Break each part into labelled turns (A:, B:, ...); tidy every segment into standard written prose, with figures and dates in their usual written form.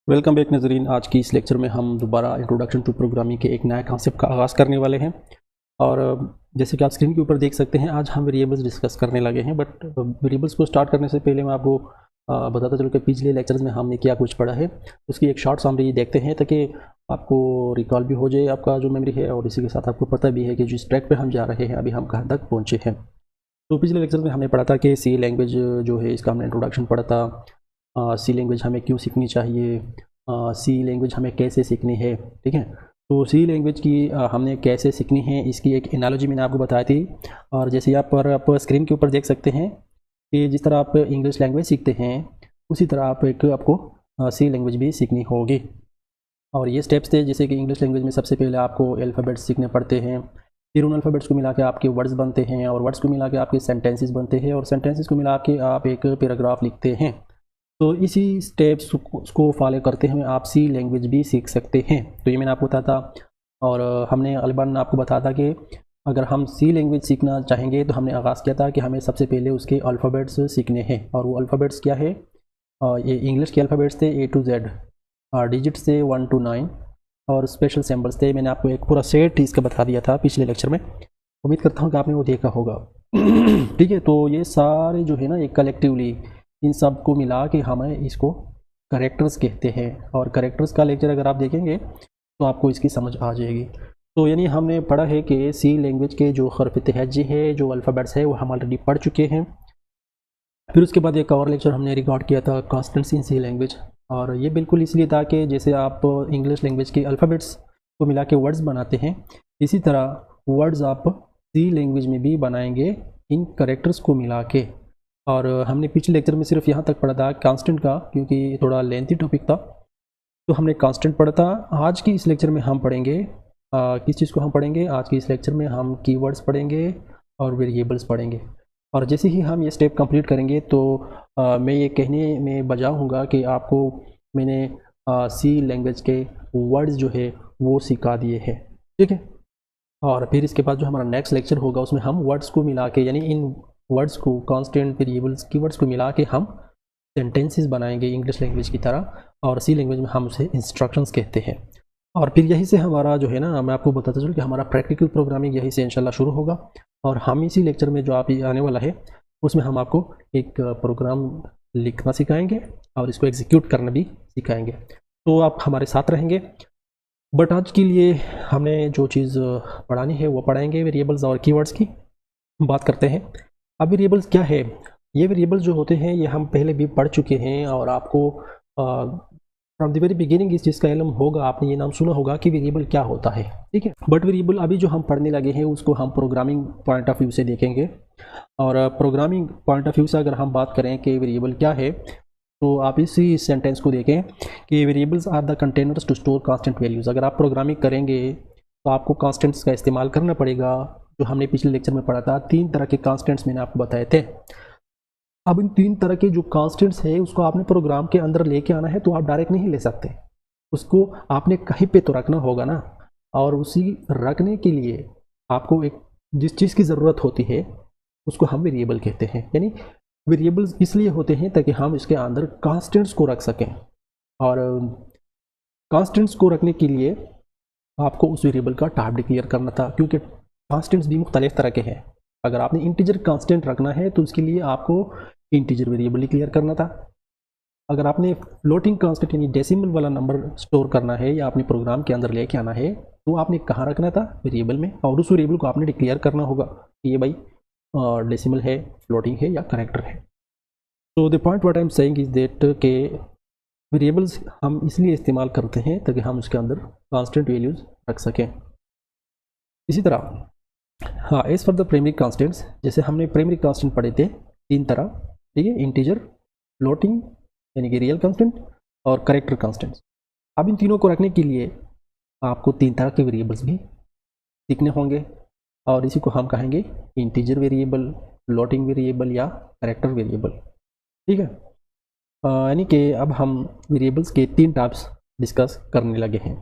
A: Welcome back नजरीन। आज की इस लेक्चर में हम दोबारा इंट्रोडक्शन टू प्रोग्रामिंग के एक नए कॉन्सेप्ट का आगाज़ करने वाले हैं। और जैसे कि आप स्क्रीन के ऊपर देख सकते हैं, आज हम वेरिएबल्स डिस्कस करने लगे हैं। बट वेरिएबल्स को स्टार्ट करने से पहले मैं आपको बताता चलूँ कि पिछले लेक्चर्स में हमने क्या कुछ पढ़ा है, उसकी एक शॉर्ट समरी देखते हैं ताकि आपको रिकॉल भी हो जाए आपका जो मेमोरी है, और इसी के साथ आपको पता भी है कि जिस ट्रैक पर हम जा रहे हैं अभी हम कहाँ तक पहुँचे हैं। तो पिछले लेक्चर में हमने पढ़ा था कि सी लैंग्वेज जो है इसका हमने इंट्रोडक्शन पढ़ा था। सी लैंग्वेज हमें क्यों सीखनी चाहिए, सी लैंग्वेज हमें कैसे सीखनी है, ठीक है। तो सी लैंग्वेज की हमने कैसे सीखनी है इसकी एक एनालॉजी मैंने आपको बताई थी। और जैसे यहाँ पर आप स्क्रीन के ऊपर देख सकते हैं कि जिस तरह आप इंग्लिश लैंग्वेज सीखते हैं उसी तरह आपको सी लैंग्वेज भी सीखनी होगी। और ये स्टेप्स थे, जैसे कि इंग्लिश लैंग्वेज में सबसे पहले आपको अल्फ़ाबेट्स सीखने पड़ते हैं, फिर उन अल्फ़ाबेट्स को मिला के आपके वर्ड्स बनते हैं, और वर्ड्स को मिला के आपके सेंटेंसेस बनते हैं, और सेंटेंसेस को मिला के आप एक पैराग्राफ लिखते हैं। तो इसी स्टेप्स को फॉलो करते हुए आप सी लैंग्वेज भी सीख सकते हैं। तो ये मैंने आपको बताया था। और हमने अलबान आपको बताया था कि अगर हम सी लैंग्वेज सीखना चाहेंगे तो हमने आगाज़ किया था कि हमें सबसे पहले उसके अल्फ़ाबेट्स सीखने हैं। और वो अल्फ़ाबेट्स क्या है, ये इंग्लिश के अल्फ़ाबेट्स थे A to Z, डिजिट्स थे 1 to 9, और स्पेशल सिंबल्स थे। मैंने आपको एक पूरा सेट इसका बता दिया था पिछले लेक्चर में। उम्मीद करता हूँ कि आपने वो देखा होगा। ठीक है, तो ये सारे जो है ना, एक कलेक्टिवली इन सब को मिला के हमें इसको करेक्टर्स कहते हैं। और करेक्टर्स का लेक्चर अगर आप देखेंगे तो आपको इसकी समझ आ जाएगी। तो यानी हमने पढ़ा है कि सी लैंग्वेज के जो हर्फ तहज्जी है, जो अल्फ़ाबेट्स है, वो हम ऑलरेडी पढ़ चुके हैं। फिर उसके बाद एक और लेक्चर हमने रिकॉर्ड किया था, कॉन्स्टेंट्स इन सी लैंग्वेज। और ये बिल्कुल इसलिए था कि जैसे आप इंग्लिश लैंग्वेज के अल्फ़ाबेट्स को मिला के वर्ड्स बनाते हैं, इसी तरह वर्ड्स आप सी लैंग्वेज में भी बनाएंगे इन करेक्टर्स को मिला के। और हमने पिछले लेक्चर में सिर्फ यहाँ तक पढ़ा था कांस्टेंट का, क्योंकि थोड़ा लेंथी टॉपिक था, तो हमने कांस्टेंट पढ़ा था। आज की इस लेक्चर में हम पढ़ेंगे किस चीज़ को हम पढ़ेंगे, आज की इस लेक्चर में हम कीवर्ड्स पढ़ेंगे और वेरिएबल्स पढ़ेंगे। और जैसे ही हम ये स्टेप कंप्लीट करेंगे तो मैं ये कहने में बजा हूँगा कि आपको मैंने सी लैंग्वेज के वर्ड्स जो है वो सिखा दिए हैं, ठीक है। और फिर इसके बाद जो हमारा नेक्स्ट लेक्चर होगा उसमें हम वर्ड्स को मिला के, यानी इन वर्ड्स को, कांस्टेंट, वेरिएबल्स, कीवर्ड्स को मिला के हम सेंटेंसेस बनाएंगे इंग्लिश लैंग्वेज की तरह, और सी लैंग्वेज में हम उसे इंस्ट्रक्शंस कहते हैं। और फिर यहीं से हमारा जो है ना, मैं आपको बताता चलूँ कि हमारा प्रैक्टिकल प्रोग्रामिंग यहीं से इंशाल्लाह शुरू होगा। और हम इसी लेक्चर में जो आप आने वाला है उसमें हम आपको एक प्रोग्राम लिखना सिखाएंगे और इसको एग्जीक्यूट करना भी सिखाएंगे। तो आप हमारे साथ रहेंगे। बट आज के लिए हमने जो चीज़ पढ़ानी है वो पढ़ाएंगे, वेरिएबल्स और कीवर्ड्स की बात करते हैं। अब वेरिएबल्स क्या है, ये वेरिएबल्स जो होते हैं ये हम पहले भी पढ़ चुके हैं, और आपको फ्रॉम द वेरी बिगिनिंग इस चीज़ का इल्म होगा, आपने ये नाम सुना होगा कि वेरिएबल क्या होता है, ठीक है। बट वेरिएबल अभी जो हम पढ़ने लगे हैं उसको हम प्रोग्रामिंग पॉइंट ऑफ व्यू से देखेंगे। और प्रोग्रामिंग पॉइंट ऑफ व्यू से अगर हम बात करें कि वेरिएबल क्या है, तो आप इसी सेंटेंस को देखें कि variables are the containers to store constant values. अगर आप प्रोग्रामिंग करेंगे तो आपको कांस्टेंट्स का इस्तेमाल करना पड़ेगा, जो हमने पिछले लेक्चर में पढ़ा था। 3 तरह के कांस्टेंट्स मैंने आपको बताए थे। अब इन 3 तरह के जो कांस्टेंट्स है उसको आपने प्रोग्राम के अंदर लेके आना है, तो आप डायरेक्ट नहीं ले सकते, उसको आपने कहीं पे तो रखना होगा ना। और उसी रखने के लिए आपको एक जिस चीज़ की ज़रूरत होती है उसको हम वेरिएबल कहते हैं। यानी वेरिएबल्स इसलिए होते हैं ताकि हम इसके अंदर कांस्टेंट्स को रख सकें। और कांस्टेंट्स को रखने के लिए आपको उस वेरिएबल का टाइप डिक्लेयर करना था, क्योंकि कांस्टेंट्स भी मुख्तलिफ तरह के हैं। अगर आपने इंटीजर कांस्टेंट रखना है तो उसके लिए आपको इंटीजर वेरिएबल डिक्लेयर करना था। अगर आपने फ्लोटिंग कांस्टेंट यानी डेसिमल वाला नंबर स्टोर करना है या अपने प्रोग्राम के अंदर लेके आना है, तो आपने कहाँ रखना था, वेरिएबल में। और उस वेरिएबल को आपने डिक्लेयर करना होगा कि ये भाई डेसिमल है, फ्लोटिंग है या कैरेक्टर है। तो the point what I am saying is that के वेरिएबल्स हम इसलिए इस्तेमाल करते हैं ताकि हम उसके अंदर कांस्टेंट वैल्यूज़ रख सकें। इसी तरह हाँ, as for the primary constants, जैसे हमने प्राइमरी कांस्टेंट पढ़े थे 3 तरह, ठीक है, इंटीजर, फ्लोटिंग यानी कि रियल कांस्टेंट, और कैरेक्टर कांस्टेंट्स। अब इन तीनों को रखने के लिए आपको 3 तरह के वेरिएबल्स भी सीखने होंगे, और इसी को हम कहेंगे इंटीजर वेरिएबल, फ्लोटिंग वेरिएबल या कैरेक्टर वेरिएबल, ठीक है। यानी कि अब हम वेरिएबल्स के 3 टाइप्स डिस्कस करने लगे हैं।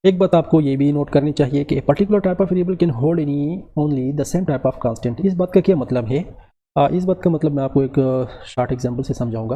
A: एक बात आपको ये भी नोट करनी चाहिए कि particular type of variable can hold any only the same type of constant. इस बात का क्या मतलब है, इस बात का मतलब मैं आपको एक शॉर्ट एग्जांपल से समझाऊंगा।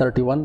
A: 31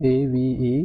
A: AVE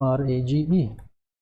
A: RAGE،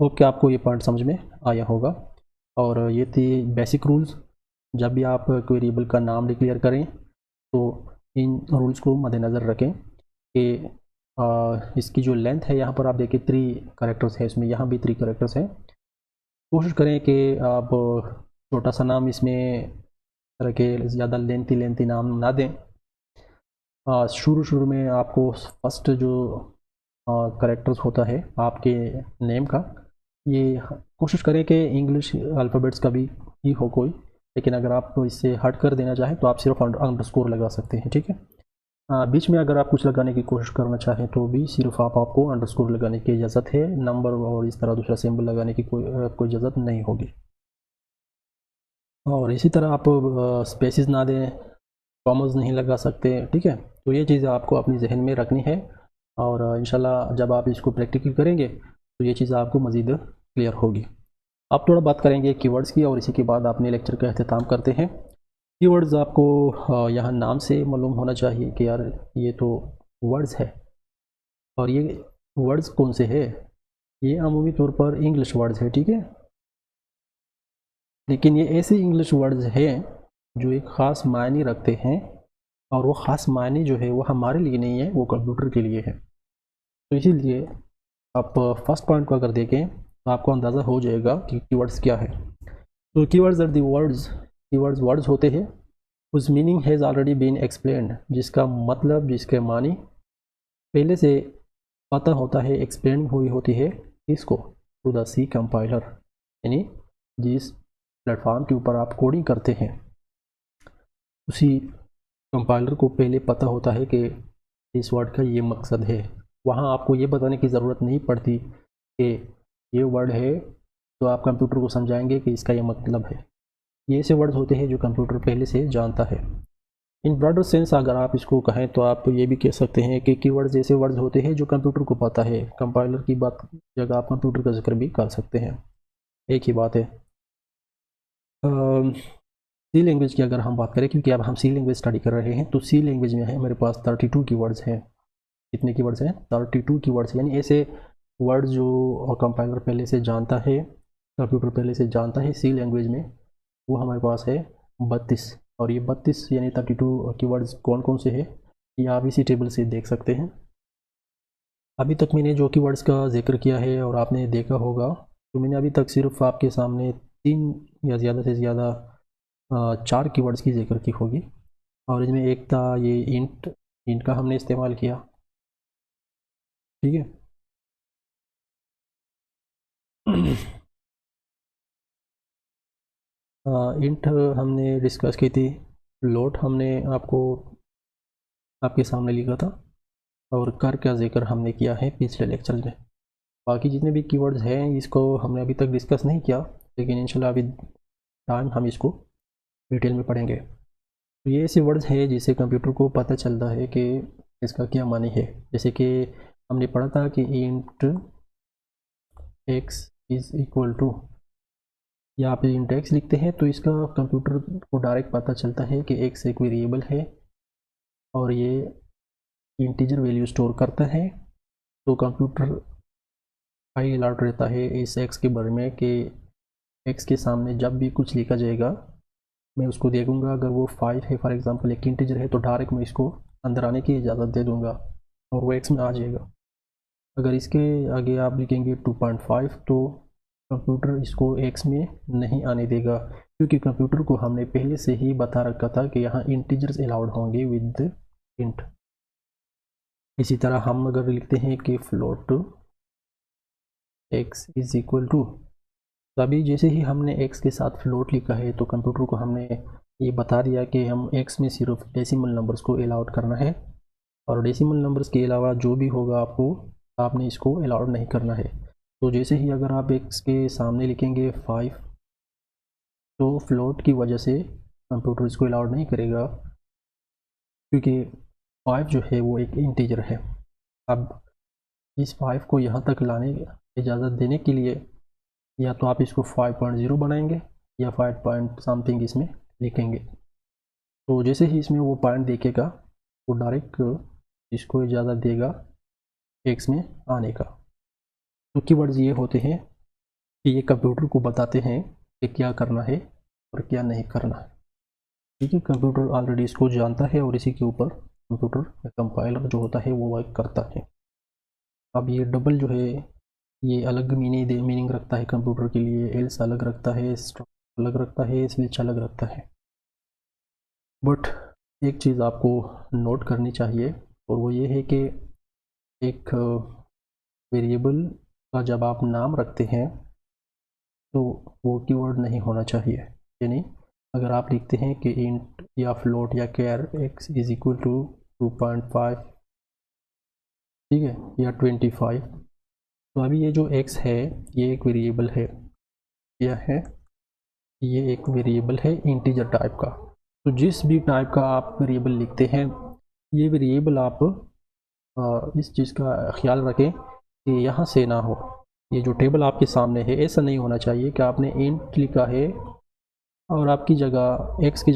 A: होप कि आपको ये पॉइंट समझ में आया होगा। और ये थी बेसिक रूल्स। जब भी आप कोई वेरिएबल का नाम डिक्लेयर करें तो इन रूल्स को मद्देनज़र रखें कि इसकी जो लेंथ है, यहाँ पर आप देखिए 3 कैरेक्टर्स है इसमें, यहाँ भी 3 कैरेक्टर्स हैं। कोशिश करें कि आप छोटा सा नाम इसमें रखें, ज़्यादा लेंथी नाम ना दें। शुरू में आपको फर्स्ट जो कैरेक्टर्स होता है आपके नेम का, ये कोशिश करें कि इंग्लिश अल्फ़ाबेट्स का भी ही हो कोई, लेकिन अगर आप इससे हट कर देना चाहें तो आप सिर्फ अंडरस्कोर लगा सकते हैं, ठीक है। बीच में अगर आप कुछ लगाने की कोशिश करना चाहें तो भी सिर्फ आपको अंडरस्कोर लगाने की इजाज़त है, नंबर और इस तरह दूसरा सिंबल लगाने की कोई इजाज़त नहीं होगी। और इसी तरह आप स्पेसेस ना दें, कॉमर्स नहीं लगा सकते, ठीक है। तो ये चीज़ें आपको अपनी जहन में रखनी है, और इंशाल्लाह जब आप इसको प्रैक्टिकल करेंगे तो ये चीज़ आपको मज़ीद क्लियर होगी। अब थोड़ा बात करेंगे कीवर्ड्स की, और इसी के बाद अपने लेक्चर का अख्ताम करते हैं। कीवर्ड्स आपको यहाँ नाम से मालूम होना चाहिए कि यार ये तो वर्ड्स है, और ये वर्ड्स कौन से है, ये अमूमी तौर पर इंग्लिश वर्ड्स है, ठीक है। लेकिन ये ऐसे इंग्लिश वर्ड्स हैं जो एक ख़ास मायने रखते हैं, और वो ख़ास मायने जो है वो हमारे लिए नहीं है, वो कंप्यूटर के लिए है। तो इसीलिए आप फर्स्ट पॉइंट को अगर देखें तो आपको अंदाज़ा हो जाएगा कि कीवर्ड्स क्या है। तो keywords are the words, keywords words होते हैं उस meaning has already been explained, जिसका मतलब, जिसके मानी पहले से पता होता है, एक्सप्लेन हुई होती है इसको टू द सी कंपाइलर, यानी जिस प्लेटफॉर्म के ऊपर आप कोडिंग करते हैं उसी कंपाइलर को पहले पता होता है कि इस वर्ड का ये मकसद है। वहाँ आपको ये बताने की ज़रूरत नहीं पड़ती कि ये वर्ड है, तो आप कंप्यूटर को समझाएंगे कि इसका ये मतलब है। ये ऐसे वर्ड्स होते हैं जो कंप्यूटर पहले से जानता है। इन ब्रॉडर सेंस अगर आप इसको कहें तो आप ये भी कह सकते हैं कि कीवर्ड्स ऐसे वर्ड्स होते हैं जो कंप्यूटर को पता है। कंपाइलर की बात जगह आप कंप्यूटर का जिक्र भी कर सकते हैं, एक ही बात है। सी लैंग्वेज की अगर हम बात करें, क्योंकि अब हम सी लैंग्वेज स्टडी कर रहे हैं, तो सी लैंग्वेज में है मेरे पास 32 कीवर्ड्स हैं। कितने कीवर्ड्स हैं? 32 कीवर्ड्स, यानी ऐसे वर्ड्स जो कंपाइलर पहले से जानता है, कंप्यूटर पहले से जानता है सी लैंग्वेज में, वो हमारे पास है 32। और ये 32 यानी 32 कीवर्ड्स कौन कौन से हैं, ये आप इसी टेबल से देख सकते हैं। अभी तक मैंने जो कीवर्ड्स का जिक्र किया है और आपने देखा होगा, तो मैंने अभी तक सिर्फ आपके सामने 3 या ज़्यादा से ज़्यादा 4 कीवर्ड्स की जिक्र की होगी। और इसमें एक था ये इंट का हमने इस्तेमाल किया, ठीक है। इंट हमने डिस्कस की थी, फ्लोट हमने आपके सामने लिखा था, और कर का जिक्र हमने किया है पिछले लेक्चर में। बाकी जितने भी कीवर्ड्स हैं इसको हमने अभी तक डिस्कस नहीं किया, लेकिन इंशाल्लाह अभी टाइम हम इसको डिटेल में पढ़ेंगे। तो ये ऐसे वर्ड्स हैं जिससे कंप्यूटर को पता चलता है कि इसका क्या मानी है। जैसे कि हमने पढ़ा था कि int x is equal to, यहाँ पे इंट एक्स लिखते हैं तो इसका कंप्यूटर को डायरेक्ट पता चलता है कि एक्स एक वेरिएबल है और ये इंटीजर वैल्यू स्टोर करता है। तो कंप्यूटर हाई अलर्ट रहता है इस एक्स के बारे में कि एक्स के सामने जब भी कुछ लिखा जाएगा मैं उसको देखूंगा, अगर वो 5 है फॉर एग्जांपल, एक इंटीजर है, तो डायरेक्ट मैं इसको अंदर आने की इजाज़त दे दूंगा और वो एक्स में आ जाएगा। अगर इसके आगे आप लिखेंगे 2.5 तो कंप्यूटर इसको एक्स में नहीं आने देगा, क्योंकि कंप्यूटर को हमने पहले से ही बता रखा था कि यहाँ इंटीजर्स अलाउड होंगे विद इंट। इसी तरह हम अगर लिखते हैं कि float x is equal to, तभी जैसे ही हमने x के साथ फ्लोट लिखा है तो कंप्यूटर को हमने ये बता दिया कि हम x में सिर्फ डेसिमल नंबर्स को अलाउड करना है, और डेसिमल नंबर्स के अलावा जो भी होगा आपने इसको अलाउड नहीं करना है। तो जैसे ही अगर आप x के सामने लिखेंगे 5 तो फ्लोट की वजह से कंप्यूटर इसको अलाउड नहीं करेगा, क्योंकि 5 जो है वो एक इंटीजर है। अब इस 5 को यहाँ तक लाने इजाज़त देने के लिए या तो आप इसको 5.0 बनाएंगे या 5 पॉइंट समथिंग इसमें लिखेंगे। तो जैसे ही इसमें वो पॉइंट देखेगा वो डायरेक्ट इसको इजाज़त देगा एक्स में आने का। तो कीवर्ड्स ये होते हैं कि ये कंप्यूटर को बताते हैं कि क्या करना है और क्या नहीं करना है। ठीक है, कंप्यूटर ऑलरेडी इसको जानता है और इसी के ऊपर कंप्यूटर कंपाइलर जो होता है वो वर्क करता है। अब ये डबल जो है ये अलग मीनिंग रखता है कंप्यूटर के लिए, एल्स अलग रखता है, स्ट्रक्ट अलग रखता है, स्विच अलग रखता है। बट एक चीज़ आपको नोट करनी चाहिए और वो ये है कि एक वेरिएबल का जब आप नाम रखते हैं तो वो कीवर्ड नहीं होना चाहिए। यानी अगर आप लिखते हैं कि इंट या फ्लोट या कैर x इज इक्वल टू 2.5, ठीक है, या 25, तो अभी ये जो x है ये एक वेरिएबल है, यह है ये एक वेरिएबल है इंटीजर टाइप का। तो जिस भी टाइप का आप वेरिएबल लिखते हैं ये वेरिएबल आप इस चीज़ का ख्याल रखें कि यहाँ से ना हो। ये जो टेबल आपके सामने है ऐसा नहीं होना चाहिए कि आपने इंट लिखा है और आपकी जगह x की